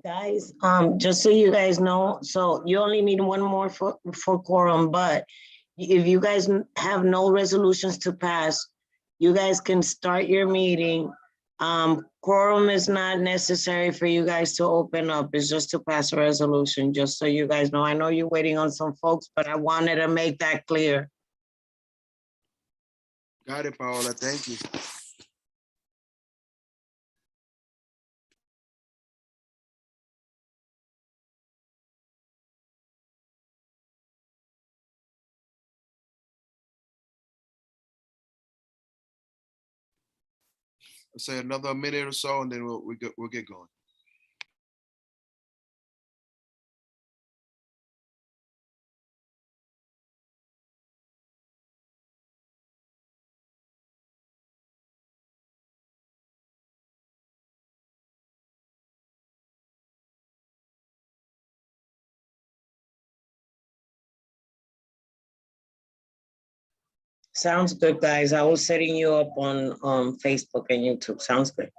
Guys, just so you guys know, so you only need one more for quorum, but if you guys have no resolutions to pass, you guys can start your meeting. Quorum is not necessary for you guys to open up. It's just to pass a resolution, just so you guys know. I know you're waiting on some folks, but I wanted to make that clear. Got it, Paola. Thank you. I'll say another minute or so, and then we'll get going. Sounds good, guys. I was setting you up on Facebook and YouTube. Sounds good.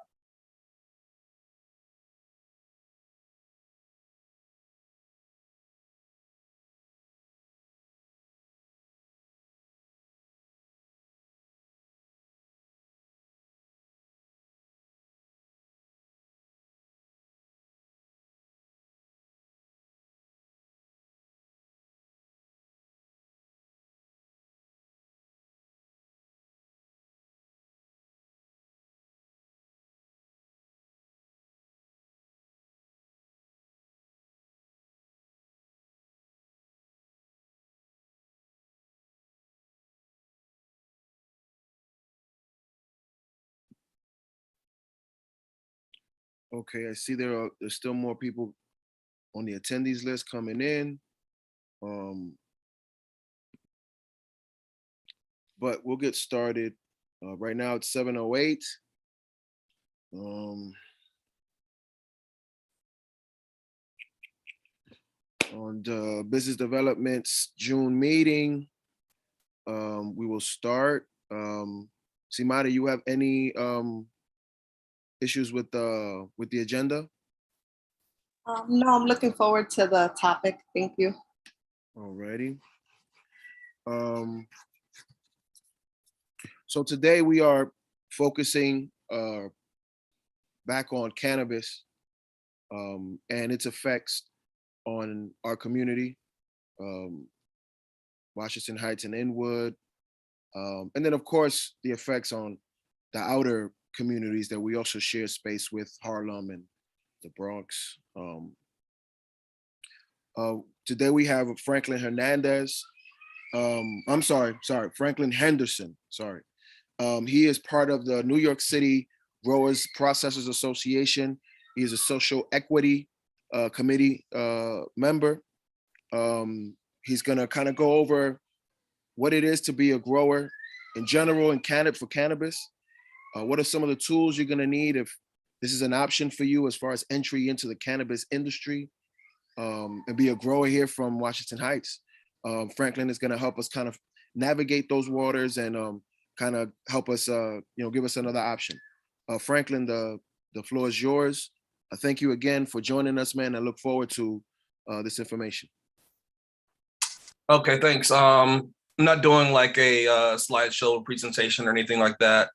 Okay, I see there's still more people on the attendees list coming in. But we'll get started. Right now it's 7:08. On the business development's June meeting, we will start. Simada, you have any issues with the agenda? No, I'm looking forward to the topic. Thank you. Alrighty. So today we are focusing back on cannabis and its effects on our community, Washington Heights and Inwood, and then of course the effects on the outer communities that we also share space with, Harlem and the Bronx. Today we have Franklin Hernandez. I'm sorry, Franklin Henderson, sorry. He is part of the New York City Growers Processors Association. He is a social equity committee member. He's gonna kind of go over what it is to be a grower in general in Canada for cannabis. What are some of the tools you're gonna need if this is an option for you as far as entry into the cannabis industry, and be a grower here from Washington Heights. Franklin is gonna help us kind of navigate those waters and kind of help us, give us another option. Franklin, the floor is yours. Thank you again for joining us, man. I look forward to this information. Okay, thanks. I'm not doing like a slideshow presentation or anything like that.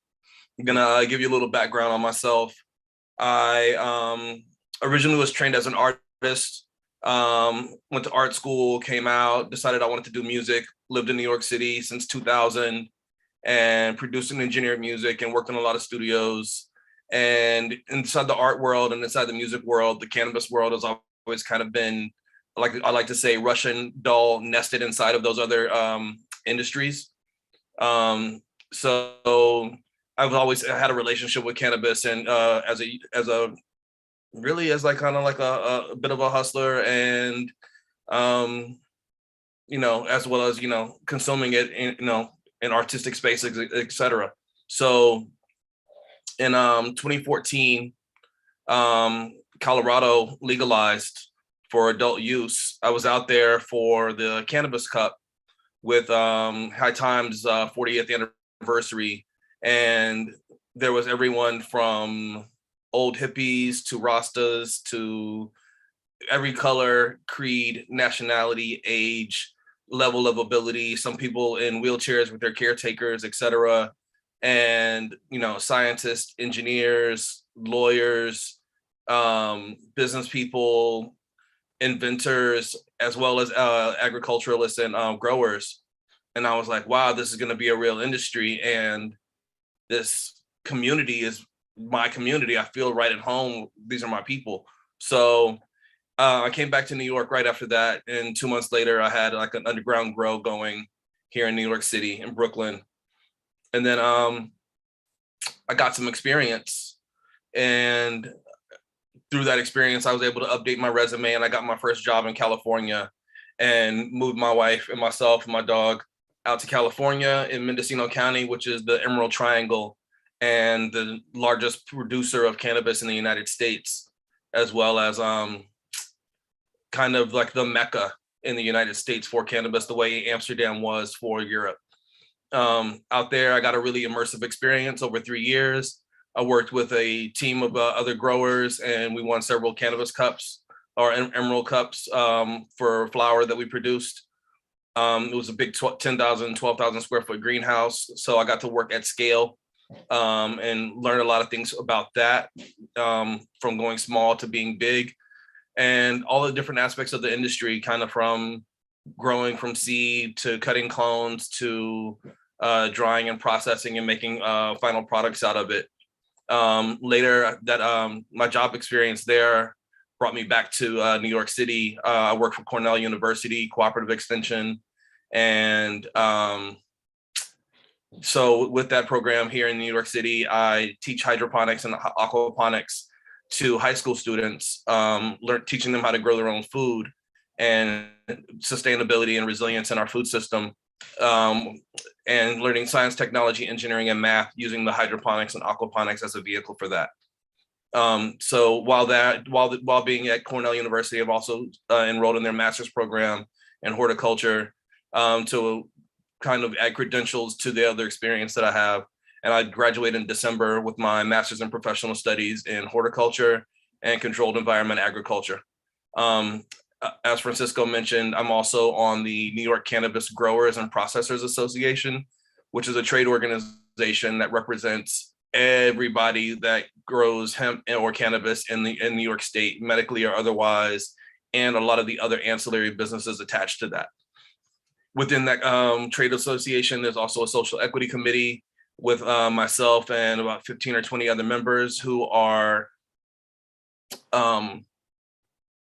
I'm gonna give you a little background on myself. I originally was trained as an artist, went to art school, came out, decided I wanted to do music, lived in New York City since 2000, and produced and engineered music and worked in a lot of studios. And inside the art world and inside the music world, the cannabis world has always kind of been, like I like to say, Russian doll nested inside of those other industries. So I've always had a relationship with cannabis, and as a bit of a hustler, and as well as consuming it in artistic spaces, etc. So in 2014, Colorado legalized for adult use. I was out there for the Cannabis Cup with High Times 40th anniversary, and there was everyone from old hippies to Rastas to every color, creed, nationality, age, level of ability, some people in wheelchairs with their caretakers, etc. And, scientists, engineers, lawyers, business people, inventors, as well as agriculturalists and growers. And I was like, wow, this is going to be a real industry. And this community is my community. I feel right at home. These are my people. So I came back to New York right after that. And 2 months later, I had like an underground grow going here in New York City, in Brooklyn. And then I got some experience. And through that experience, I was able to update my resume, and I got my first job in California and moved my wife and myself and my dog out to California in Mendocino County, which is the Emerald Triangle and the largest producer of cannabis in the United States, as well as kind of like the Mecca in the United States for cannabis, the way Amsterdam was for Europe. Out there, I got a really immersive experience over 3 years. I worked with a team of other growers, and we won several cannabis cups or emerald cups for flower that we produced. It was a big 10,000, 12,000 square foot greenhouse. So I got to work at scale and learn a lot of things about that, from going small to being big, and all the different aspects of the industry, kind of from growing from seed to cutting clones to drying and processing and making final products out of it. Later, that my job experience there brought me back to New York City. I worked for Cornell University Cooperative Extension, and so with that program here in New York City, I teach hydroponics and aquaponics to high school students, teaching them how to grow their own food and sustainability and resilience in our food system. And learning science, technology, engineering, and math using the hydroponics and aquaponics as a vehicle for that. So while being at Cornell University, I've also enrolled in their master's program in horticulture to kind of add credentials to the other experience that I have. And I graduated in December with my master's in professional studies in horticulture and controlled environment agriculture. As Francisco mentioned, I'm also on the New York Cannabis Growers and Processors Association, which is a trade organization that represents everybody that grows hemp or cannabis in New York State, medically or otherwise, and a lot of the other ancillary businesses attached to that. Within that trade association, there's also a social equity committee with myself and about 15 or 20 other members who are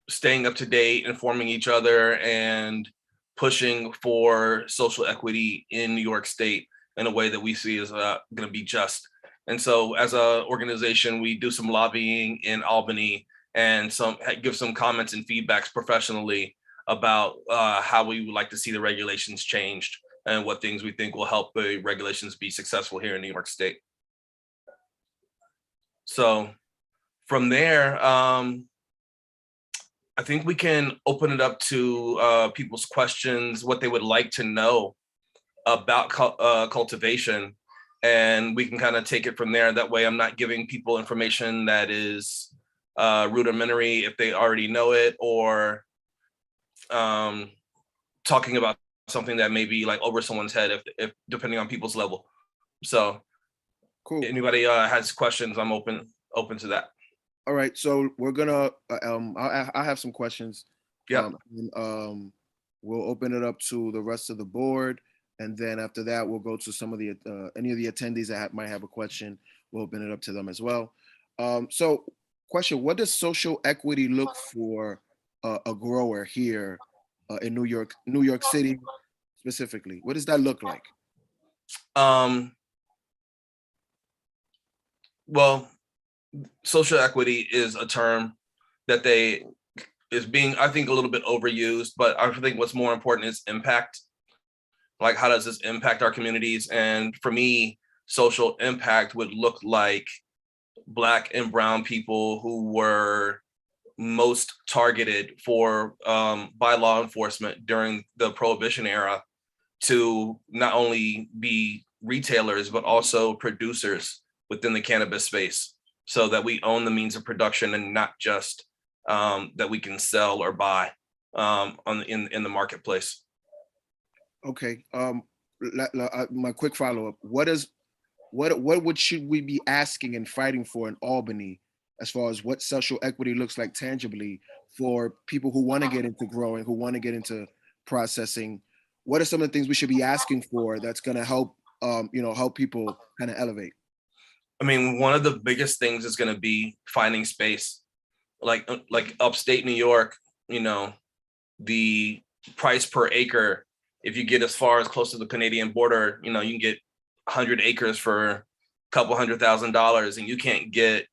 staying up to date, informing each other, and pushing for social equity in New York State in a way that we see is going to be just. And so as an organization, we do some lobbying in Albany and give some comments and feedbacks professionally about how we would like to see the regulations changed and what things we think will help the regulations be successful here in New York State. So from there, I think we can open it up to people's questions, what they would like to know about cultivation, and we can kind of take it from there. That way I'm not giving people information that is rudimentary if they already know it, or talking about something that may be like over someone's head if depending on people's level. So Cool. Anybody has questions, I'm open to that. All right, so we're gonna I have some questions. Yeah. We'll open it up to the rest of the board, and then after that we'll go to some of the any of the attendees that might have a question. We'll open it up to them as well. So question, what does social equity look for a grower here in New York City specifically? What does that look like? Well, social equity is a term that is being, I think, a little bit overused, but I think what's more important is impact. Like, how does this impact our communities? And for me, social impact would look like Black and brown people who were most targeted by law enforcement during the Prohibition era, to not only be retailers, but also producers within the cannabis space, so that we own the means of production and not just that we can sell or buy in the marketplace. Okay. My quick follow-up. What should we be asking and fighting for in Albany as far as what social equity looks like tangibly for people who want to get into growing, who want to get into processing? What are some of the things we should be asking for that's going to help, help people kind of elevate? I mean, one of the biggest things is going to be finding space, like upstate New York. The price per acre, if you get as far as close to the Canadian border, you can get 100 acres for a couple $100,000, and you can't get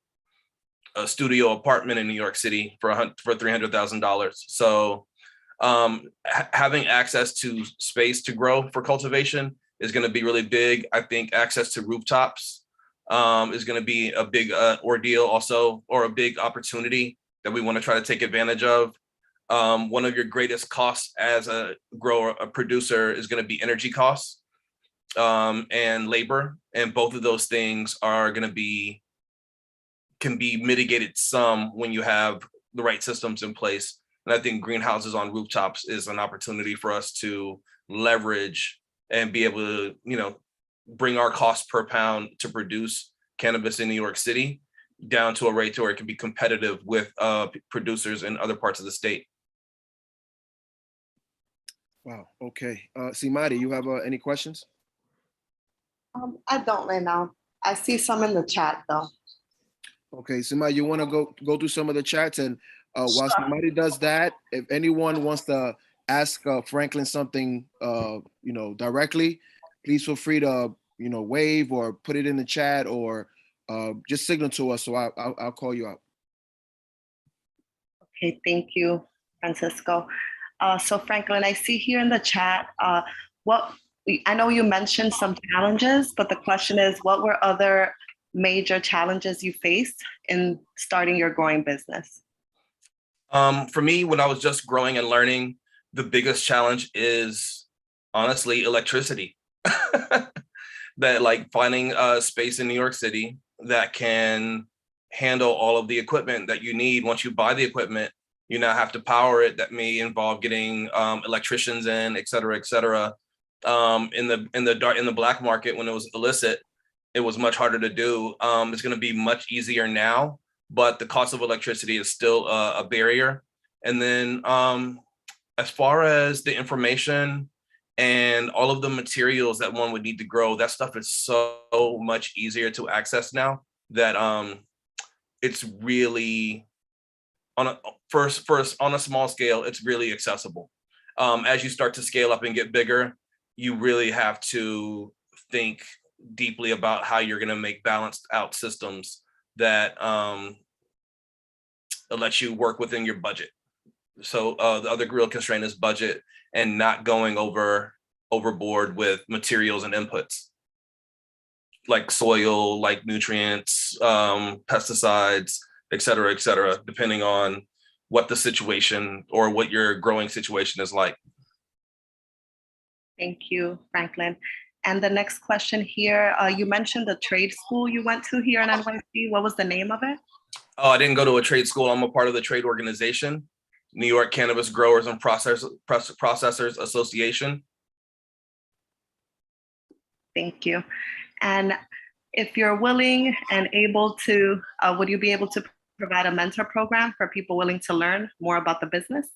a studio apartment in New York City for $300,000. So having access to space to grow for cultivation is going to be really big. I think access to rooftops is going to be a big ordeal also, or a big opportunity that we want to try to take advantage of. One of your greatest costs as a grower, a producer, is going to be energy costs and labor. And both of those things are going to can be mitigated some when you have the right systems in place. And I think greenhouses on rooftops is an opportunity for us to leverage and be able to, bring our cost per pound to produce cannabis in New York City down to a rate where it can be competitive with producers in other parts of the state. Wow. Okay. Simari, you have any questions? I don't right now. I see some in the chat though. Okay, Simari, you want to go through some of the chats, and while somebody does that, if anyone wants to ask Franklin something, directly, please feel free to, wave or put it in the chat, or just signal to us, so I'll call you out. Okay, thank you, Francisco. So Franklin, I see here in the chat, I know you mentioned some challenges, but the question is, what were other major challenges you faced in starting your growing business? For me, when I was just growing and learning, the biggest challenge is honestly electricity. That, like, finding a space in New York City that can handle all of the equipment that you need. Once you buy the equipment, you now have to power it. That may involve getting electricians in, et cetera, et cetera. In the black market, when it was illicit, it was much harder to do. It's going to be much easier now, but the cost of electricity is still a barrier. And then as far as the information and all of the materials that one would need to grow, that stuff is so much easier to access now that it's really on a small scale, it's really accessible. As you start to scale up and get bigger, you really have to think deeply about how you're going to make balanced out systems that let you work within your budget. So the other real constraint is budget and not going overboard with materials and inputs like soil, like nutrients, pesticides, et cetera, depending on what the situation or what your growing situation is like. Thank you, Franklin. And the next question here, you mentioned the trade school you went to here in NYC. What was the name of it? Oh, I didn't go to a trade school. I'm a part of the trade organization, New York Cannabis Growers and Processors Association. Thank you. And if you're willing and able to, would you be able to provide a mentor program for people willing to learn more about the business?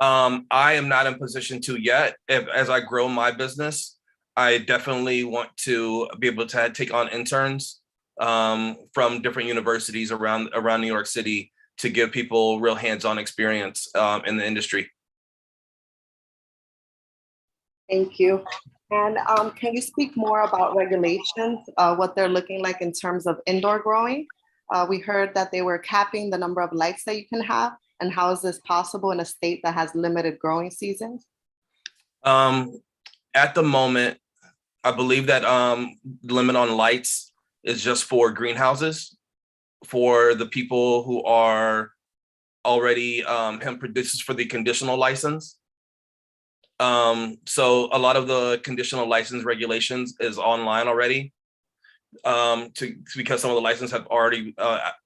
I am not in position to yet. As I grow my business, I definitely want to be able to take on interns from different universities around New York City to give people real hands-on experience in the industry. Thank you. And can you speak more about regulations, what they're looking like in terms of indoor growing? We heard that they were capping the number of lights that you can have. And how is this possible in a state that has limited growing seasons? At the moment, I believe that the limit on lights is just for greenhouses, for the people who are already hemp producers for the conditional license. So a lot of the conditional license regulations is online already. Because some of the license have already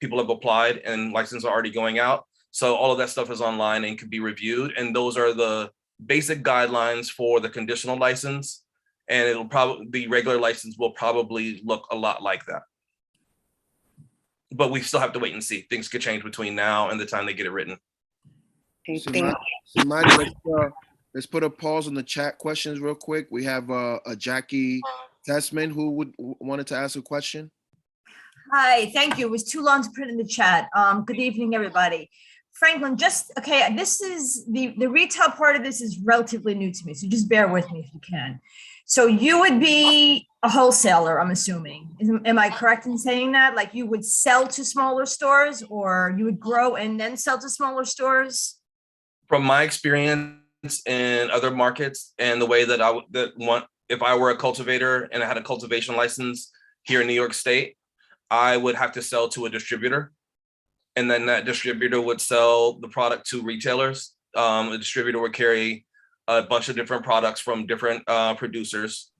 people have applied and licenses are already going out. So all of that stuff is online and can be reviewed. And those are the basic guidelines for the conditional license. And it'll probably, the regular license will probably look a lot like that. But we still have to wait and see. Things could change between now and the time they get it written. Okay, So, thank Somebody, let's put a pause on the chat questions real quick. We have a Jackie Tessman who wanted to ask a question. Hi, thank you. It was too long to put in the chat. Good evening, everybody. Franklin, okay, this is the retail part of this is relatively new to me, so just bear with me if you can. So you would be a wholesaler, I'm assuming. Am I correct in saying that? Like you would sell to smaller stores, or you would grow and then sell to smaller stores? From my experience in other markets and the way that if I were a cultivator and I had a cultivation license here in New York State, I would have to sell to a distributor. And then that distributor would sell the product to retailers. A distributor would carry a bunch of different products from different producers.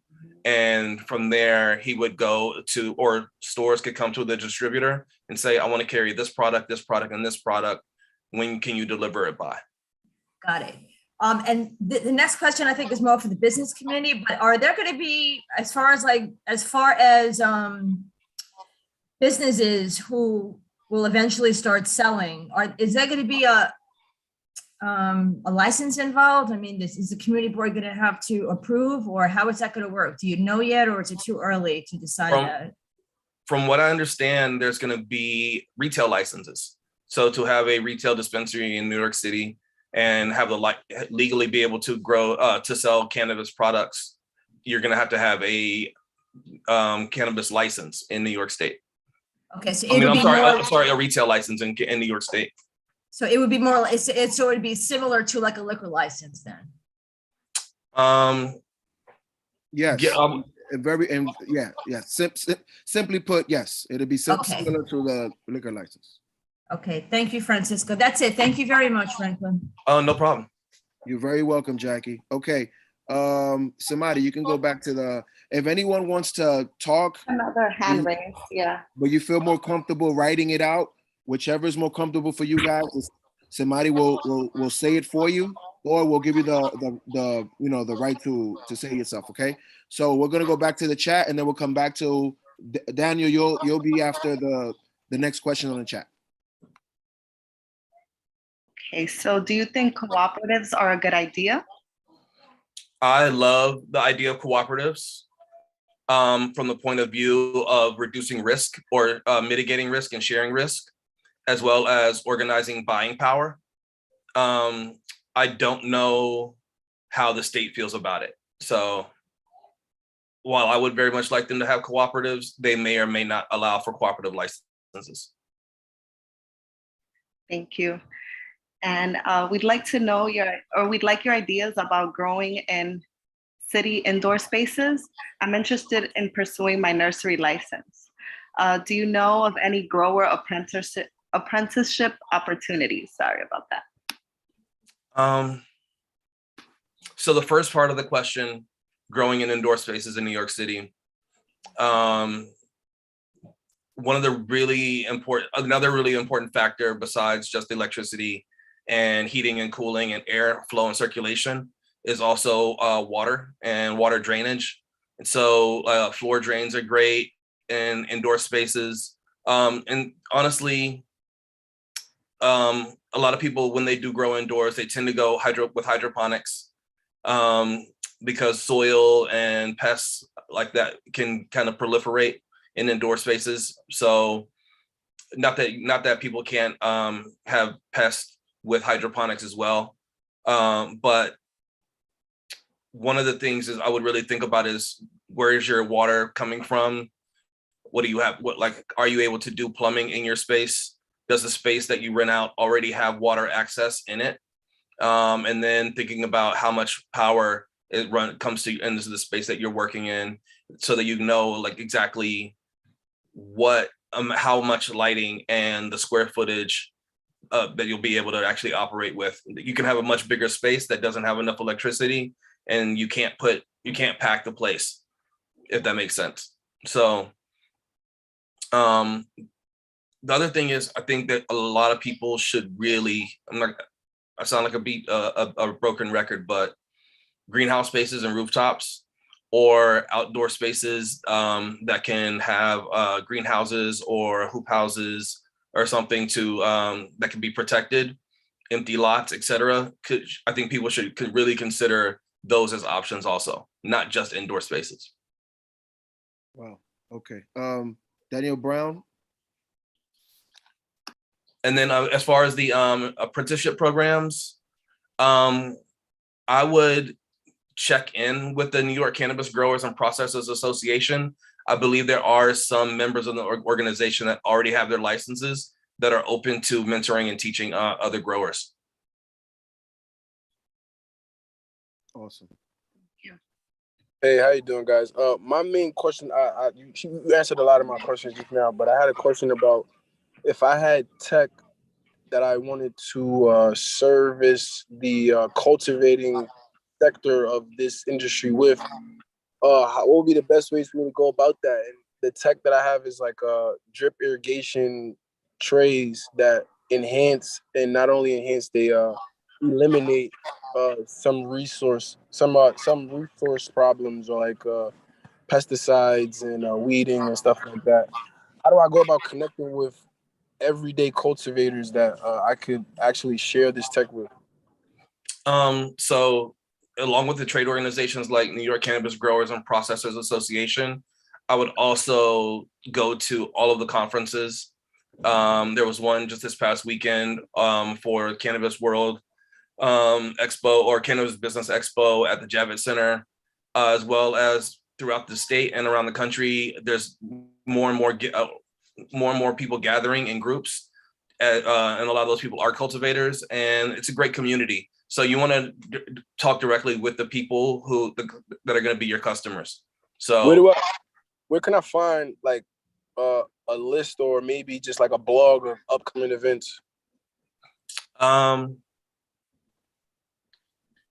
And from there, he would go to, or stores could come to the distributor and say, I want to carry this product, and this product. When can you deliver it by? Got it. And the next question I think is more for the business community, but are there going to be, as far as businesses who will eventually start selling, is there going to be a license involved? I mean, is the community board going to have to approve, or how is that going to work? Do you know yet, or is it too early to decide that? From what I understand, there's going to be retail licenses. So to have a retail dispensary in New York City and have legally be able to grow, to sell cannabis products, you're going to have a cannabis license in New York State. Okay, so I'm sorry, a retail license in New York State. So it would be more, so it would be similar to like a liquor license then? Yes. Yeah, Simply put, yes, it'll be similar to the liquor license. Okay, thank you, Francisco. That's it. Thank you very much, Franklin. Oh, no problem. You're very welcome, Jackie. Okay, Samadi, you can go back to if anyone wants to talk. Another hand raised, yeah. But you feel more comfortable writing it out, whichever is more comfortable for you guys. Somebody will say it for you, or we'll give you the right to say it yourself. Okay, so we're gonna go back to the chat, and then we'll come back to Daniel. You'll be after the next question on the chat. Okay, so do you think cooperatives are a good idea? I love the idea of cooperatives from the point of view of reducing risk or mitigating risk and sharing risk, as well as organizing buying power. I don't know how the state feels about it. So while I would very much like them to have cooperatives, they may or may not allow for cooperative licenses. Thank you. And we'd like to know we'd like your ideas about growing in city indoor spaces. I'm interested in pursuing my nursery license. Do you know of any grower apprenticeship opportunities? Sorry about that. So the first part of the question, growing in indoor spaces in New York City. Another really important factor besides just electricity and heating and cooling and air flow and circulation is also water and water drainage. And so floor drains are great in indoor spaces. And honestly, a lot of people, when they do grow indoors, they tend to go with hydroponics because soil and pests like that can kind of proliferate in indoor spaces. So not that people can't have pests with hydroponics as well. But one of the things is I would really think about is, where is your water coming from? What do you have? Are you able to do plumbing in your space? Does the space that you rent out already have water access in it? And then thinking about how much power comes to into the space that you're working in, so that you know exactly what how much lighting and the square footage that you'll be able to actually operate with. You can have a much bigger space that doesn't have enough electricity, and you can't pack the place, if that makes sense. So the other thing is, I think that a lot of people should really, I sound like a broken record, but greenhouse spaces and rooftops, or outdoor spaces that can have greenhouses or hoop houses or something to that can be protected, empty lots, etc. I think people could really consider those as options also, not just indoor spaces. Wow. Okay. Daniel Brown. And then as far as the apprenticeship programs, I would check in with the New York Cannabis Growers and Processors Association. I believe there are some members of the organization that already have their licenses that are open to mentoring and teaching other growers. Awesome. Hey, how you doing, guys? My main question, you answered a lot of my questions just now, but I had a question about if I had tech that I wanted to service the cultivating sector of this industry with, what would be the best ways for me to go about that? And the tech that I have is like drip irrigation trays that enhance, and not only enhance, they eliminate some resource problems, or like pesticides and weeding and stuff like that. How do I go about connecting with everyday cultivators that I could actually share this tech with? So along with the trade organizations like New York Cannabis Growers and Processors Association, I would also go to all of the conferences. There was one just this past weekend for Cannabis World Expo, or Cannabis Business Expo at the Javits Center, as well as throughout the state and around the country. There's more and more people gathering in groups, and a lot of those people are cultivators, and it's a great community. So you want to talk directly with the people that are going to be your customers. So where can I find like a list, or maybe just like a blog of upcoming events?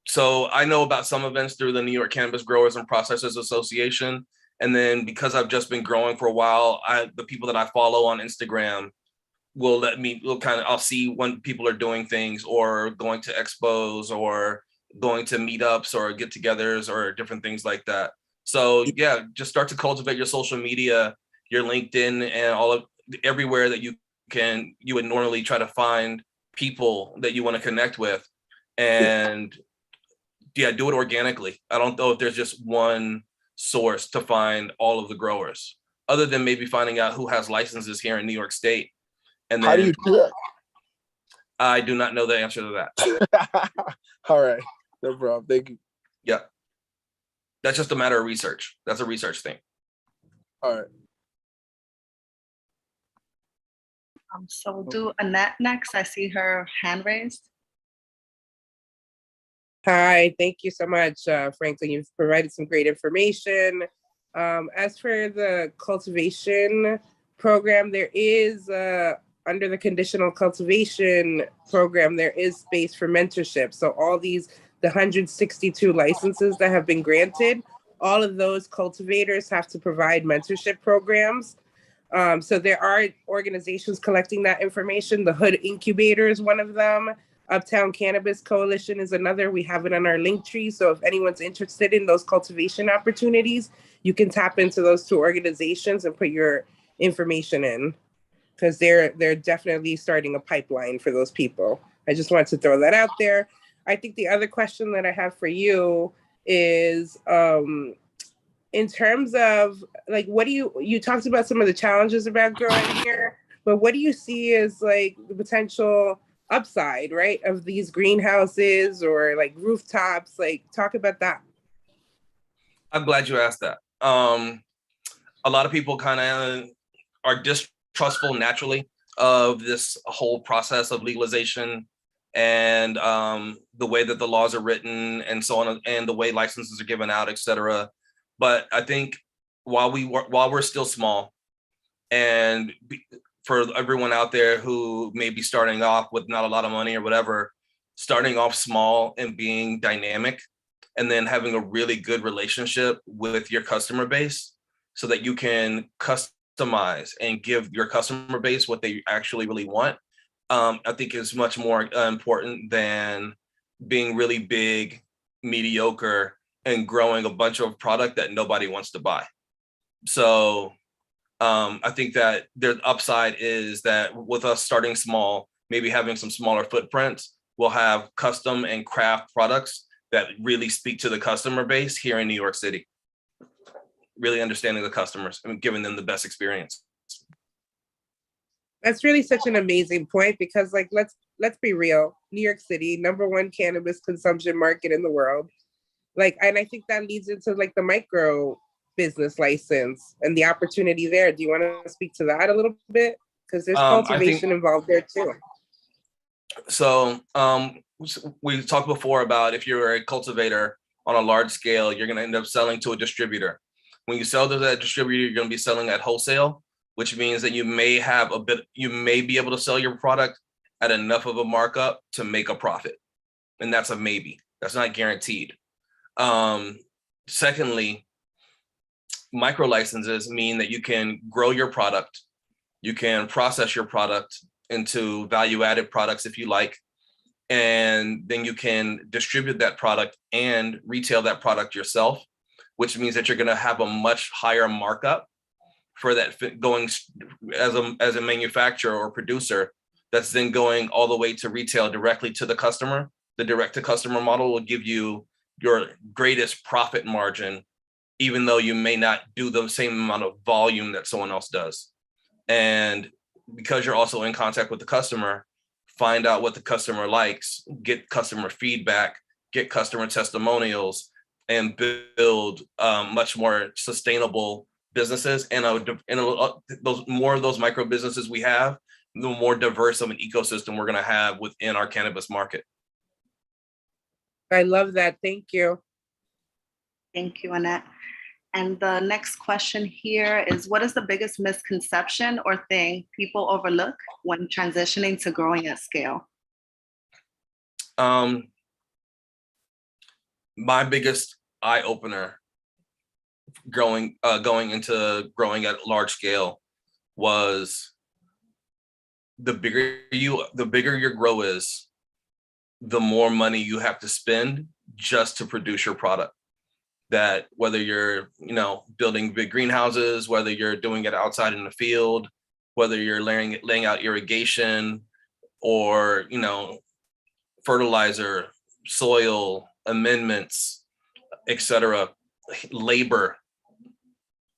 So I know about some events through the New York Cannabis Growers and Processors Association. And then because I've just been growing for a while, the people that I follow on Instagram I'll see when people are doing things, or going to expos, or going to meetups or get-togethers or different things like that. So yeah, just start to cultivate your social media, your LinkedIn, and everywhere that you would normally try to find people that you want to connect with. And yeah, do it organically. I don't know if there's just one source to find all of the growers, other than maybe finding out who has licenses here in New York State. And then, how do you do that? I do not know the answer to that. All right, no problem. Thank you. Yeah, that's just a matter of research. That's a research thing. All right. So we'll do Annette next. I see her hand raised. Hi, thank you so much, Franklin. You've provided some great information. As for the cultivation program, there is, under the conditional cultivation program, there is space for mentorship. So all the 162 licenses that have been granted, all of those cultivators have to provide mentorship programs. So there are organizations collecting that information. The Hood Incubator is one of them. Uptown Cannabis Coalition is another. We have it on our link tree. So if anyone's interested in those cultivation opportunities, you can tap into those two organizations and put your information in, because they're definitely starting a pipeline for those people. I just wanted to throw that out there. I think the other question that I have for you is, in terms of like, you talked about some of the challenges about growing here, but what do you see as like the potential upside, right, of these greenhouses or like rooftops? Like, talk about that. I'm glad you asked that. A lot of people kind of are distrustful naturally of this whole process of legalization, and the way that the laws are written and so on, and the way licenses are given out, etc. But I think while we're still small, and for everyone out there who may be starting off with not a lot of money or whatever, starting off small and being dynamic, and then having a really good relationship with your customer base so that you can customize and give your customer base what they actually really want, I think is much more important than being really big, mediocre, and growing a bunch of product that nobody wants to buy. So I think that the upside is that with us starting small, maybe having some smaller footprints, we'll have custom and craft products that really speak to the customer base here in New York City. Really understanding the customers and giving them the best experience. That's really such an amazing point, because like let's be real, New York City, #1 cannabis consumption market in the world. Like, and I think that leads into like the micro business license and the opportunity there. Do you want to speak to that a little bit? Because there's cultivation involved there too. So we talked before about if you're a cultivator on a large scale, you're going to end up selling to a distributor. When you sell to that distributor, you're going to be selling at wholesale, which means that you may be able to sell your product at enough of a markup to make a profit. And that's a maybe. That's not guaranteed. Secondly, micro licenses mean that you can grow your product, you can process your product into value-added products if you like, and then you can distribute that product and retail that product yourself, which means that you're going to have a much higher markup for that going as a manufacturer or producer. That's then going all the way to retail directly to the customer. The direct to customer model will give you your greatest profit margin, even though you may not do the same amount of volume that someone else does. And because you're also in contact with the customer, find out what the customer likes, get customer feedback, get customer testimonials, and build much more sustainable businesses. And those more of those micro businesses we have, the more diverse of an ecosystem we're going to have within our cannabis market. I love that. Thank you. Thank you, Annette. And the next question here is, what is the biggest misconception or thing people overlook when transitioning to growing at scale? My biggest eye opener going into growing at large scale was the bigger your grow is, the more money you have to spend just to produce your product. That whether you're, building big greenhouses, whether you're doing it outside in the field, whether you're laying out irrigation or, fertilizer, soil, amendments, etc., labor,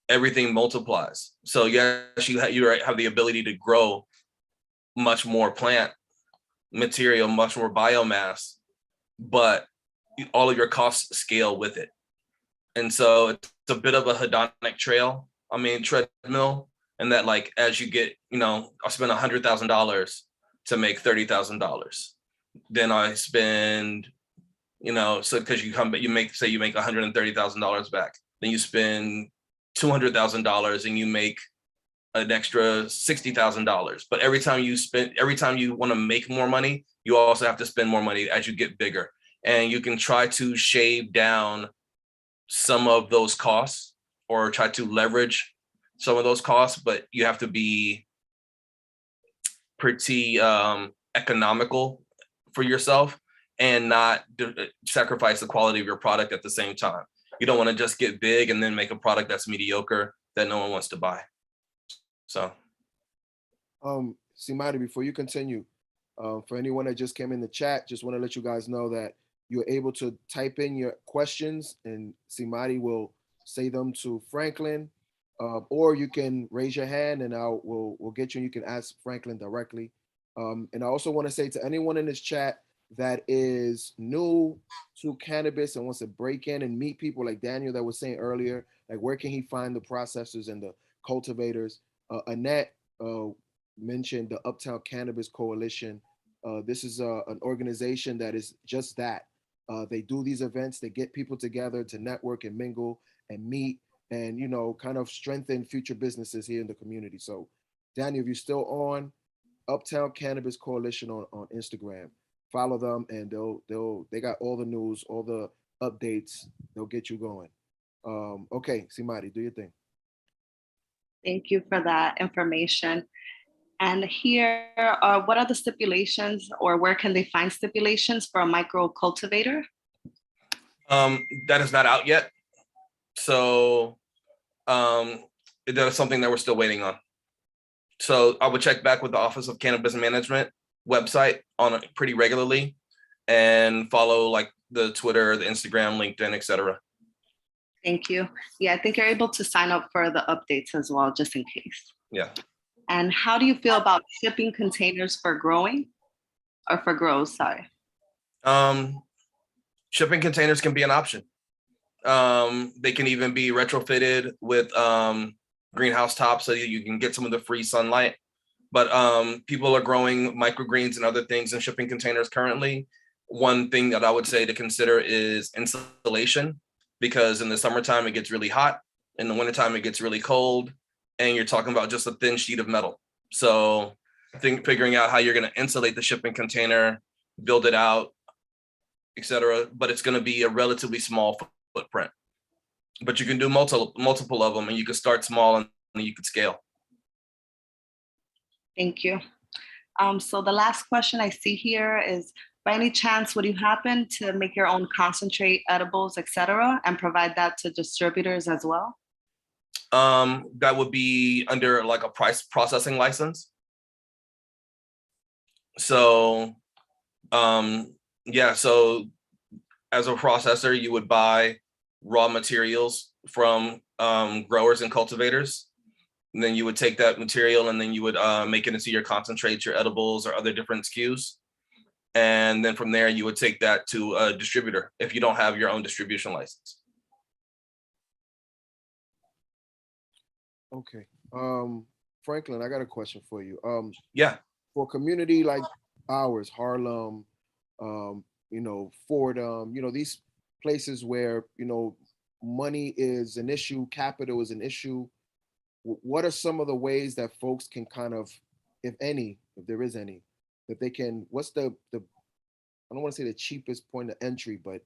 everything multiplies. So yes, you have the ability to grow much more plant material, much more biomass, but all of your costs scale with it. And so it's a bit of a hedonic treadmill, and that like as you get, I'll spend $100,000 to make $30,000. Then I spend, so because you make $130,000 back. Then you spend $200,000 and you make an extra $60,000. But every time you want to make more money, you also have to spend more money as you get bigger. And you can try to shave down some of those costs or try to leverage some of those costs, but you have to be pretty economical for yourself and not sacrifice the quality of your product at the same time. You don't want to just get big and then make a product that's mediocre that no one wants to buy. So, Simari, before you continue, for anyone that just came in the chat, just want to let you guys know that you're able to type in your questions and Simari will say them to Franklin, or you can raise your hand and we'll get you and you can ask Franklin directly. And I also want to say to anyone in this chat that is new to cannabis and wants to break in and meet people like Daniel that was saying earlier, like where can he find the processors and the cultivators? Annette mentioned the Uptown Cannabis Coalition. This is an organization that is just that. They do these events, they get people together to network and mingle and meet and, kind of strengthen future businesses here in the community. So Daniel, if you're still on, Uptown Cannabis Coalition on Instagram. Follow them, and they got all the news, all the updates. They'll get you going. Okay, Simari, do your thing. Thank you for that information. And here, what are the stipulations, or where can they find stipulations for a micro cultivator? That is not out yet. So that is something that we're still waiting on. So I would check back with the Office of Cannabis Management website on it pretty regularly and follow like the Twitter, the Instagram, LinkedIn, etc. Thank you. Yeah, I think you're able to sign up for the updates as well, just in case. Yeah. And how do you feel about shipping containers for growing or for grows? Sorry. Shipping containers can be an option. They can even be retrofitted with greenhouse tops so you can get some of the free sunlight. But people are growing microgreens and other things in shipping containers currently. One thing that I would say to consider is insulation, because in the summertime it gets really hot, in the wintertime it gets really cold, and you're talking about just a thin sheet of metal. So figuring out how you're going to insulate the shipping container, build it out, etc. But it's going to be a relatively small footprint. But you can do multiple of them, and you can start small and you can scale. Thank you. So the last question I see here is, by any chance, would you happen to make your own concentrate, edibles, etc., and provide that to distributors as well? That would be under like a price processing license. So, yeah, so as a processor, you would buy raw materials from growers and cultivators. And then you would take that material and then you would make it into your concentrates, your edibles, or other different SKUs. And then from there, you would take that to a distributor if you don't have your own distribution license. Okay. Franklin, I got a question for you. Yeah. For a community like ours, Harlem, Fordham, these places where, money is an issue, capital is an issue. What are some of the ways that folks can kind of, if there is any, that they can, what's the I don't want to say the cheapest point of entry, but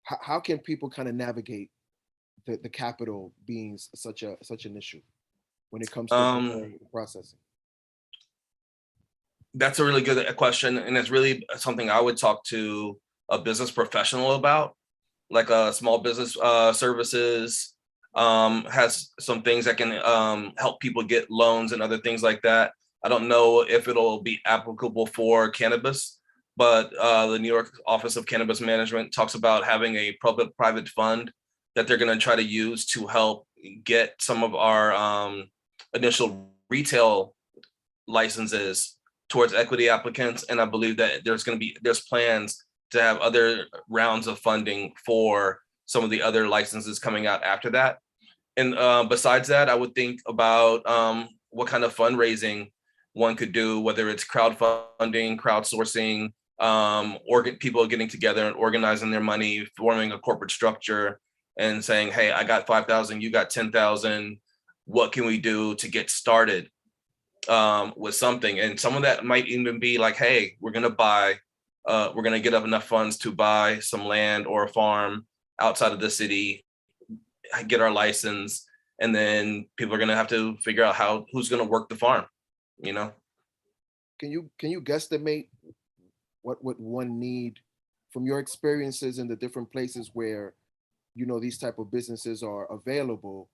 how can people kind of navigate the capital being such an issue when it comes to processing? That's a really good question. And it's really something I would talk to a business professional about, like a small business services has some things that can help people get loans and other things like that. I don't know if it'll be applicable for cannabis, but the New York Office of Cannabis Management talks about having a public-private fund that they're going to try to use to help get some of our initial retail licenses towards equity applicants. And I believe that there's plans to have other rounds of funding for some of the other licenses coming out after that. And besides that, I would think about what kind of fundraising one could do, whether it's crowdfunding, crowdsourcing, people getting together and organizing their money, forming a corporate structure and saying, hey, I got 5,000, you got 10,000. What can we do to get started with something? And some of that might even be like, hey, we're going to get up enough funds to buy some land or a farm outside of the city, get our license, and then people are going to have to figure out who's going to work the farm, Can you guesstimate what would one need from your experiences in the different places where, these type of businesses are available?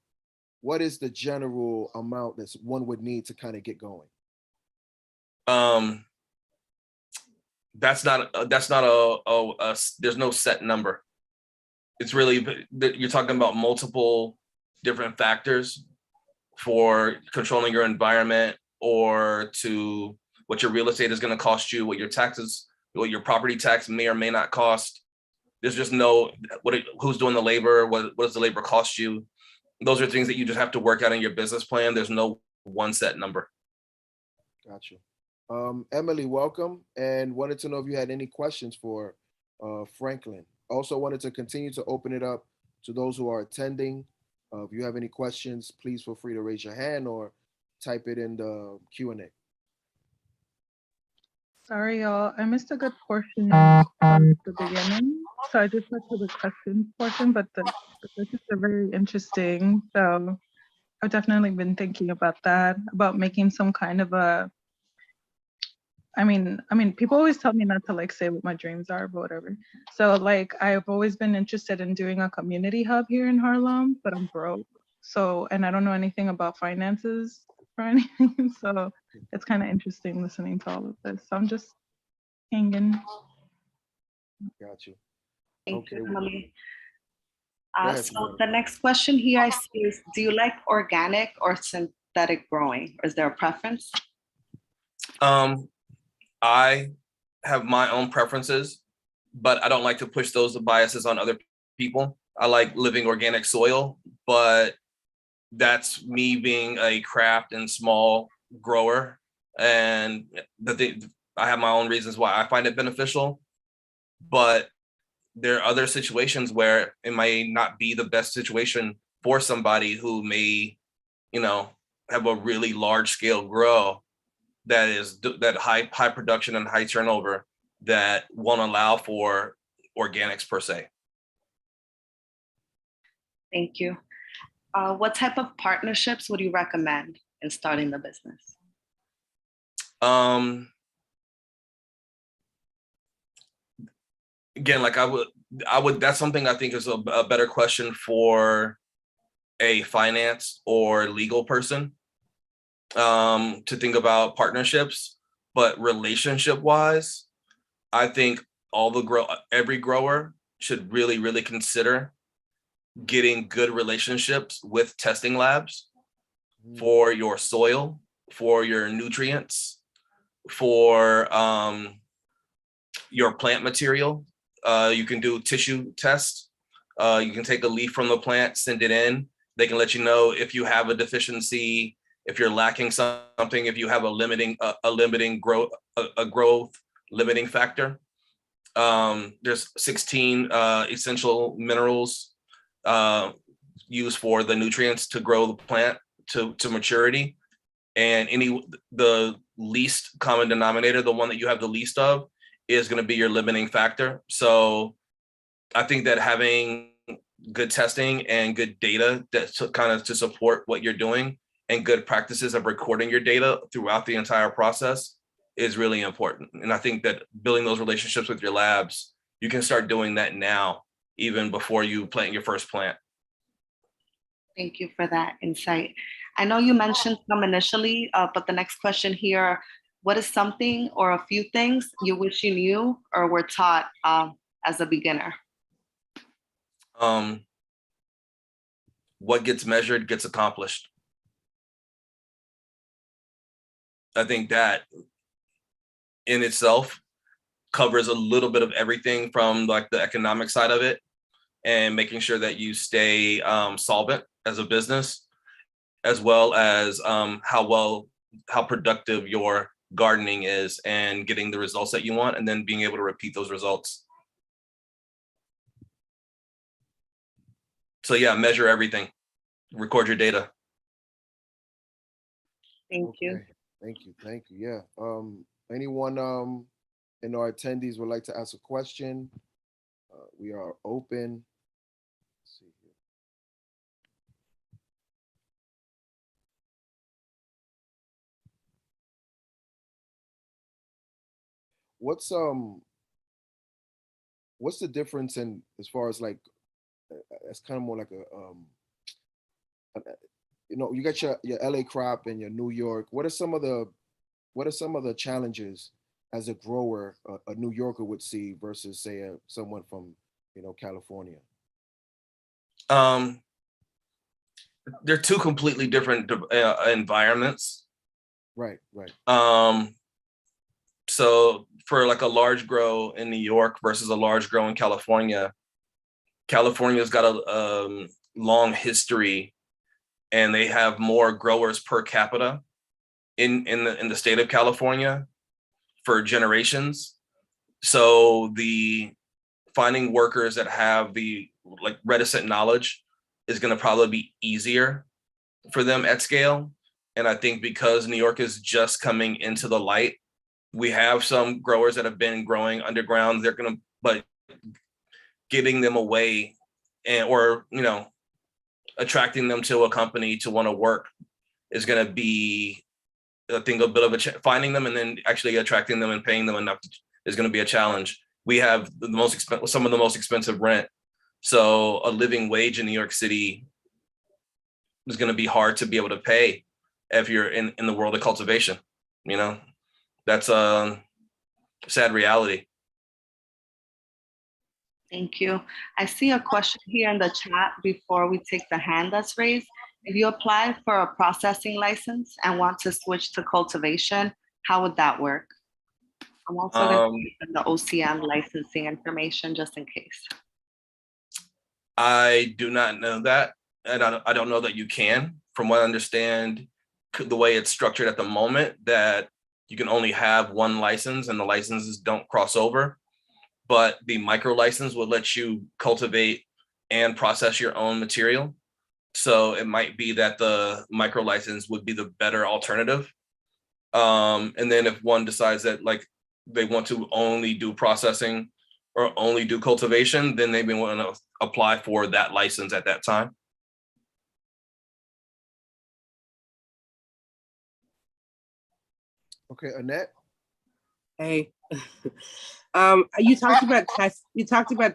What is the general amount that one would need to kind of get going? That's not a there's no set number. It's really, you're talking about multiple different factors for controlling your environment, or to what your real estate is going to cost you, what your property tax may or may not cost. There's just no, who's doing the labor, what does the labor cost you? Those are things that you just have to work out in your business plan. There's no one set number. Gotcha. Emily, welcome. And wanted to know if you had any questions for Franklin. Also wanted to continue to open it up to those who are attending. If you have any questions, please feel free to raise your hand or type it in the Q&A. Sorry, y'all. I missed a good portion from the beginning. So I just got to the questions portion, but the questions are very interesting. So I've definitely been thinking about that, about making some kind of a, I mean, people always tell me not to like say what my dreams are, but whatever. So like, I've always been interested in doing a community hub here in Harlem, but I'm broke. So, and I don't know anything about finances or anything. So it's kind of interesting listening to all of this. So I'm just hanging. Got you. Thank Okay. you, Emily. Go ahead, So Simone. the next question here I see is, do you like organic or synthetic growing? Or is there a preference? I have my own preferences, but I don't like to push those biases on other people. I like living organic soil, but that's me being a craft and small grower. And I have my own reasons why I find it beneficial, but there are other situations where it may not be the best situation for somebody who may, have a really large scale grow that is that high production and high turnover that won't allow for organics per se. Thank you. What type of partnerships would you recommend in starting the business? Again, like I would, that's something I think is a better question for a finance or legal person to think about partnerships. But relationship wise, I think every grower should really consider getting good relationships with testing labs for your soil, for your nutrients, for your plant material. You can do tissue tests. You can take a leaf from the plant, send it in. They can let you know if you have a deficiency, if you're lacking something, if you have a growth limiting factor. There's 16 essential minerals used for the nutrients to grow the plant to maturity. And the least common denominator, the one that you have the least of, is going to be your limiting factor. So I think that having good testing and good data to support what you're doing, and good practices of recording your data throughout the entire process is really important. And I think that building those relationships with your labs, you can start doing that now, even before you plant your first plant. Thank you for that insight. I know you mentioned some initially, but the next question here, what is something or a few things you wish you knew or were taught as a beginner? What gets measured gets accomplished. I think that in itself covers a little bit of everything, from like the economic side of it and making sure that you stay solvent as a business, as well as how productive your gardening is and getting the results that you want, and then being able to repeat those results. So yeah, measure everything, record your data. Thank you. Okay. Thank you. Yeah. Anyone in our attendees would like to ask a question? We are open. Let's see here. What's the difference in, as far as like, it's kind of more like you got your LA crop and your New York. What are some of the challenges as a grower a New Yorker would see versus say someone from California? They're two completely different environments. Right. So for like a large grow in New York versus a large grow in California's got a long history, and they have more growers per capita in the state of California for generations. So the finding workers that have the reticent knowledge is going to probably be easier for them at scale. And I think because New York is just coming into the light, we have some growers that have been growing underground. But getting them away or attracting them to a company to want to work is going to be, I think, a bit of finding them and then actually attracting them and paying them enough is going to be a challenge. We have some of the most expensive rent. So a living wage in New York City is going to be hard to be able to pay if you're in the world of cultivation. That's a sad reality. Thank you. I see a question here in the chat before we take the hand that's raised. If you apply for a processing license and want to switch to cultivation, how would that work? I'm also going to give the OCM licensing information just in case. I do not know that. And I don't know that you can. From what I understand, the way it's structured at the moment, that you can only have one license and the licenses don't cross over. But the micro license would let you cultivate and process your own material. So it might be that the micro license would be the better alternative. And then if one decides that they want to only do processing or only do cultivation, then they may want to apply for that license at that time. Okay, Annette. Hey. You talked about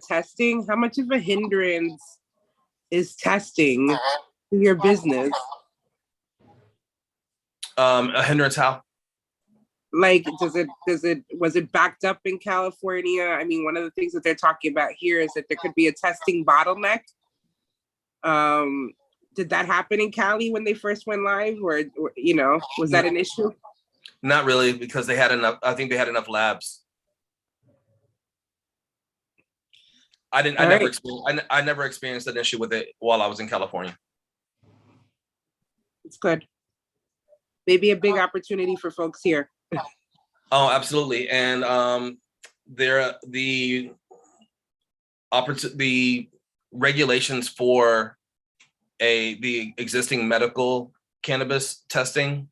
testing. How much of a hindrance is testing to your business? A hindrance how? Like, was it backed up in California? I mean, one of the things that they're talking about here is that there could be a testing bottleneck. Did that happen in Cali when they first went live, or was that an issue? Not really, because they had enough. I think they had enough labs. I never experienced an issue with it while I was in California. It's good. Maybe a big opportunity for folks here. Oh, absolutely. And the regulations for the existing medical cannabis testing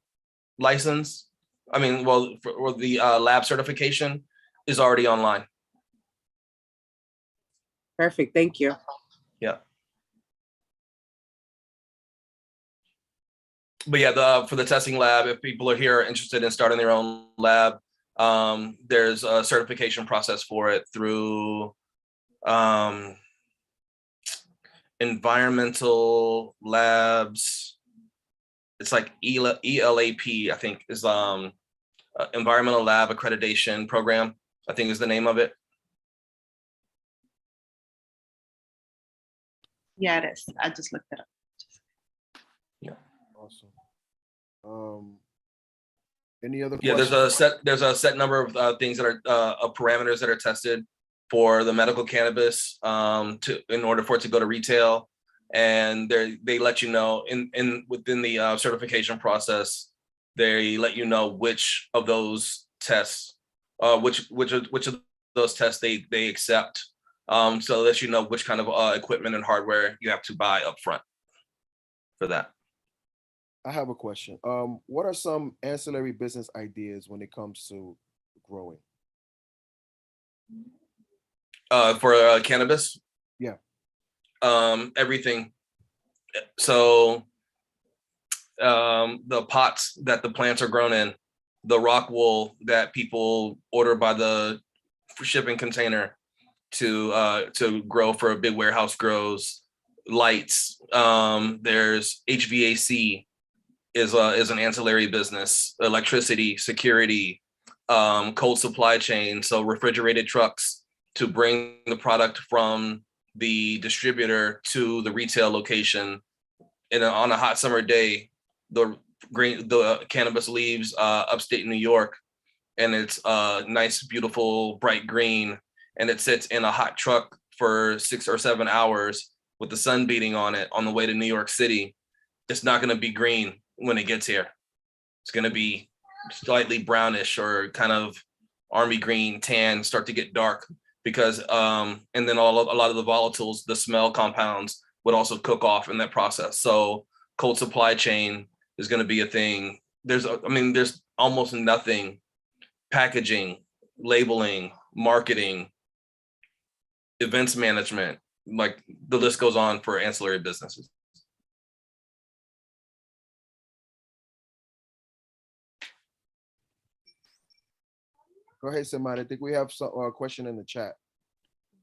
license, for the lab certification is already online. Perfect. Thank you. Yeah. But yeah, for the testing lab, if people are here interested in starting their own lab, there's a certification process for it through environmental labs. It's like ELAP, I think, is environmental lab accreditation program, I think is the name of it. Yeah, it is. I just looked it up. Yeah. Awesome. Any other questions? Yeah, there's a set number of things that are of parameters that are tested for the medical cannabis in order for it to go to retail, and they let you know within the certification process, they let you know which of those tests, which of those tests they accept. So that you know which kind of equipment and hardware you have to buy up front for that. I have a question. What are some ancillary business ideas when it comes to growing? For cannabis? Yeah. Everything. So the pots that the plants are grown in, the rock wool that people order by the shipping container to grow for big warehouse grows, lights. There's HVAC is an ancillary business, electricity, security, cold supply chain. So refrigerated trucks to bring the product from the distributor to the retail location. And on a hot summer day, the cannabis leaves upstate New York, and it's nice, beautiful, bright green, and it sits in a hot truck for 6 or 7 hours with the sun beating on it on the way to New York City. It's not going to be green when it gets here. It's going to be slightly brownish or kind of army green, tan, start to get dark because, and then a lot of the volatiles, the smell compounds would also cook off in that process. So cold supply chain is going to be a thing. There's almost nothing, packaging, labeling, marketing, events management, like the list goes on for ancillary businesses. Go ahead, somebody. I think we have some question in the chat.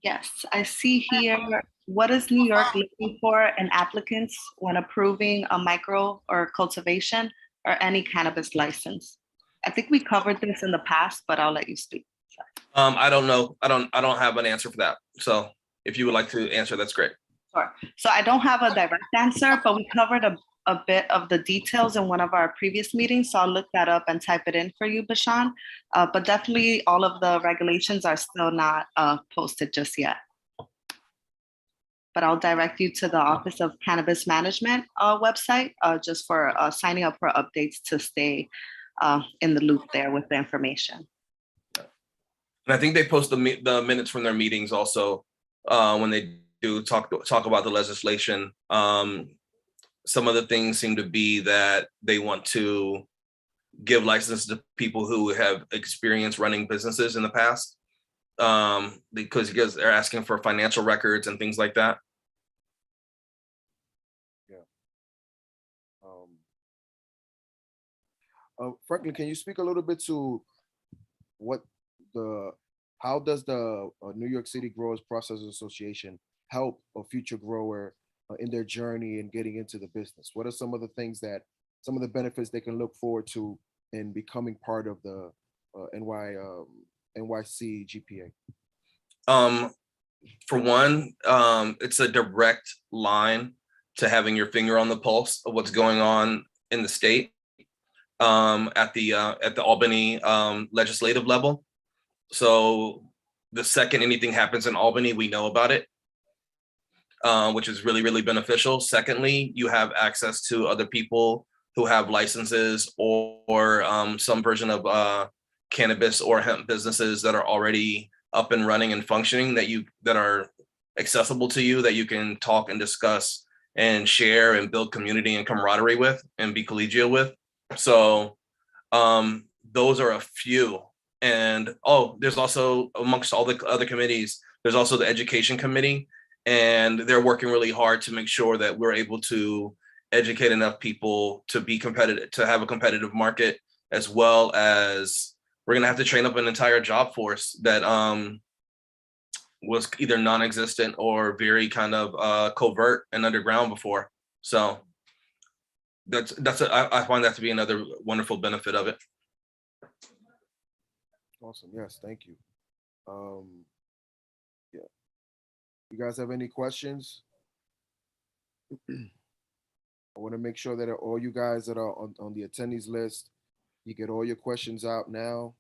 Yes, I see here, what is New York looking for in applicants when approving a micro or cultivation or any cannabis license? I think we covered this in the past, but I'll let you speak. I don't know. I don't have an answer for that. So if you would like to answer, that's great. Sure. So I don't have a direct answer, but we covered a bit of the details in one of our previous meetings. So I'll look that up and type it in for you, Bashan. But definitely all of the regulations are still not posted just yet. But I'll direct you to the Office of Cannabis Management website just for signing up for updates to stay in the loop there with the information. And I think they post the minutes from their meetings also when they do talk about the legislation. Some of the things seem to be that they want to give licenses to people who have experience running businesses in the past, because they're asking for financial records and things like that. Yeah. Franklin, can you speak a little bit to how does the New York City Growers Processors Association help a future grower in their journey and getting into the business? What are some of the benefits they can look forward to in becoming part of the NYC GPA? For one, it's a direct line to having your finger on the pulse of what's going on in the state at the Albany legislative level. So the second anything happens in Albany, we know about it, which is really, really beneficial. Secondly, you have access to other people who have licenses or some version of cannabis or hemp businesses that are already up and running and functioning that are accessible to you, that you can talk and discuss and share and build community and camaraderie with and be collegial with. So those are a few. And there's also, amongst all the other committees, there's also the education committee, and they're working really hard to make sure that we're able to educate enough people to be competitive, to have a competitive market, as well as we're going to have to train up an entire job force that was either non-existent or very kind of covert and underground before. So I find that to be another wonderful benefit of it. Awesome. Yes, thank you. Yeah. You guys have any questions? I want to make sure that all you guys that are on the attendees list, you get all your questions out now.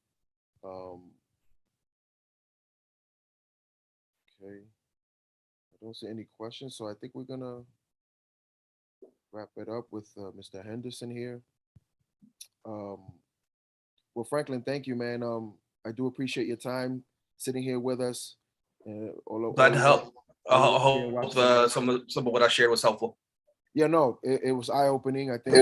Okay. I don't see any questions, so I think we're gonna wrap it up with Mr. Henderson here. Well, Franklin, thank you, man. I do appreciate your time sitting here with us. Glad to help. I hope some of what I shared was helpful. Yeah, no, it was eye-opening. I think,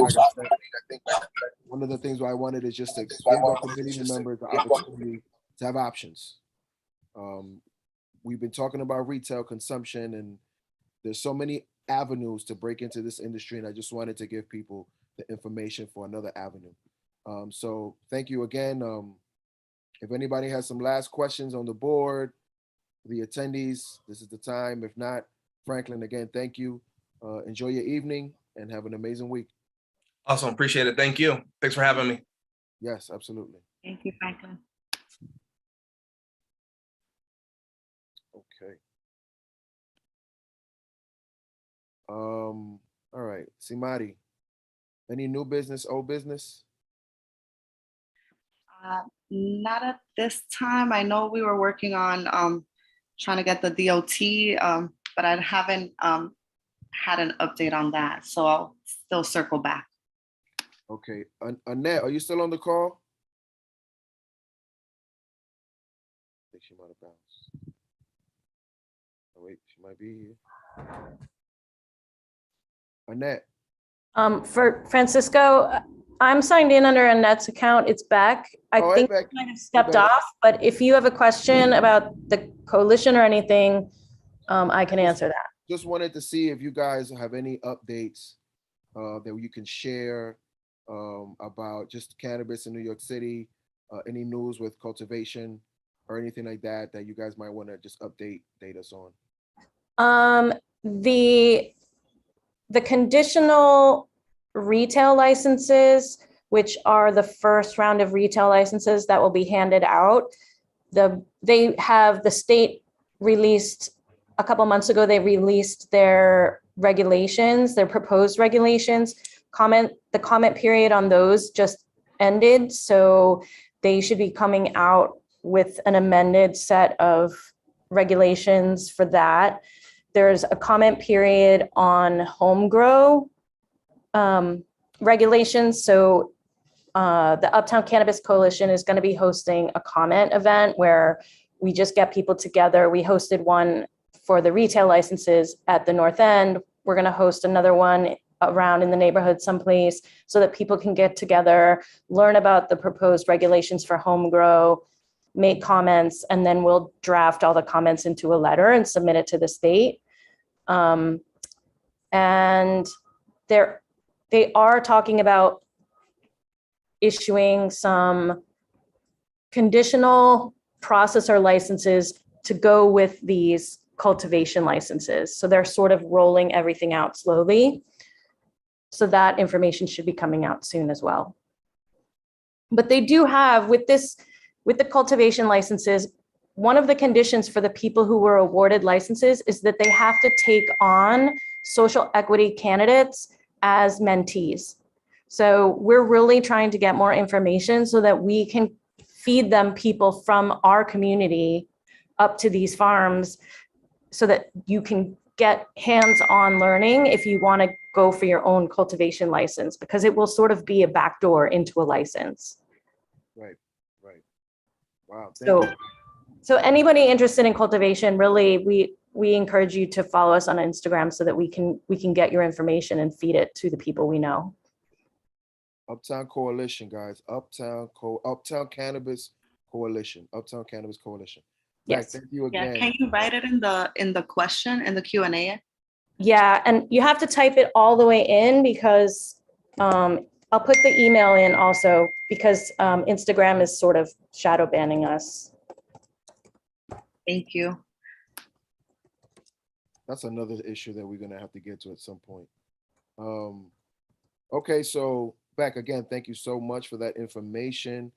one of the things I wanted is just to give our community members the opportunity to have options. We've been talking about retail consumption, and there's so many avenues to break into this industry, and I just wanted to give people the information for another avenue. So thank you again. If anybody has some last questions on the board, the attendees, this is the time. If not, Franklin, again, thank you. Enjoy your evening and have an amazing week. Awesome. Appreciate it. Thank you. Thanks for having me. Yes, absolutely. Thank you, Franklin. Okay. All right, Simari, any new business, old business? Not at this time. I know we were working on trying to get the DOT, but I haven't had an update on that. So I'll still circle back. Okay, Annette, are you still on the call? I think she might have bounced. Oh wait, she might be here. Annette. For Francisco, I'm signed in under Annette's account. It's Beck. I Oh, hey, think Beck. I might have stepped Beck. off, but if you have a question about the coalition or anything, I can answer that. Just wanted to see if you guys have any updates that you can share about just cannabis in New York City, any news with cultivation or anything like that that you guys might want to just update us on. The conditional retail licenses, which are the first round of retail licenses that will be handed out, the state released a couple months ago, they released their regulations, their proposed regulations. The comment period on those just ended, so they should be coming out with an amended set of regulations for that. There's a comment period on home grow regulations. So the Uptown Cannabis Coalition is going to be hosting a comment event where we just get people together. We hosted one for the retail licenses at the North End. We're going to host another one around in the neighborhood someplace so that people can get together, learn about the proposed regulations for home grow, make comments, and then we'll draft all the comments into a letter and submit it to the state. And they are talking about issuing some conditional processor licenses to go with these cultivation licenses. So they're sort of rolling everything out slowly. So that information should be coming out soon as well. But they do have, with the cultivation licenses, one of the conditions for the people who were awarded licenses is that they have to take on social equity candidates as mentees. So we're really trying to get more information so that we can feed them people from our community up to these farms so that you can get hands-on learning if you want to go for your own cultivation license, because it will sort of be a backdoor into a license. Right. Wow. Thank you. So anybody interested in cultivation, really, we encourage you to follow us on Instagram so that we can get your information and feed it to the people we know. Uptown Coalition, guys. Uptown Cannabis Coalition. Uptown Cannabis Coalition. Yes. Thank you Yeah, again. can you write it in the question, in the Q&A? Yeah, and you have to type it all the way in because I'll put the email in also because Instagram is sort of shadow banning us. Thank you. That's another issue that we're gonna have to get to at some point. Okay, so back again, thank you so much for that information.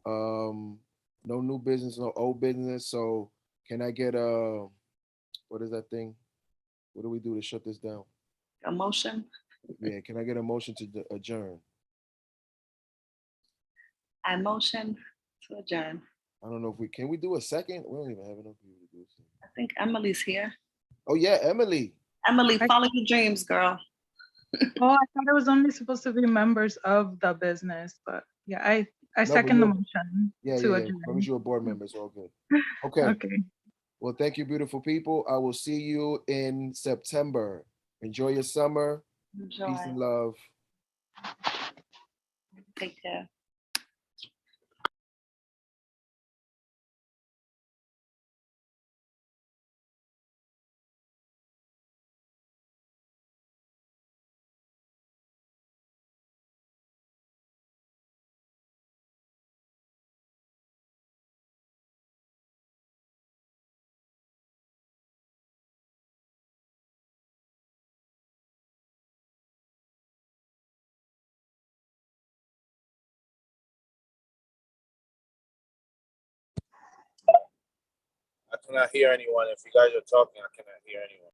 No new business, no old business. So can I get what is that thing? What do we do to shut this down? A motion? Yeah, can I get a motion to adjourn? I motion to adjourn. I don't know if we do a second. We don't even have enough people to do it. I think Emily's here. Oh yeah, Emily. Emily, follow your dreams, girl. Oh, I thought it was only supposed to be members of the business, but yeah, I second the motion to adjourn. As long as you're a board member, it's all good. Okay. Okay. Well, thank you, beautiful people. I will see you in September. Enjoy your summer. Enjoy. Peace and love. Take care. I cannot hear anyone. If you guys are talking, I cannot hear anyone.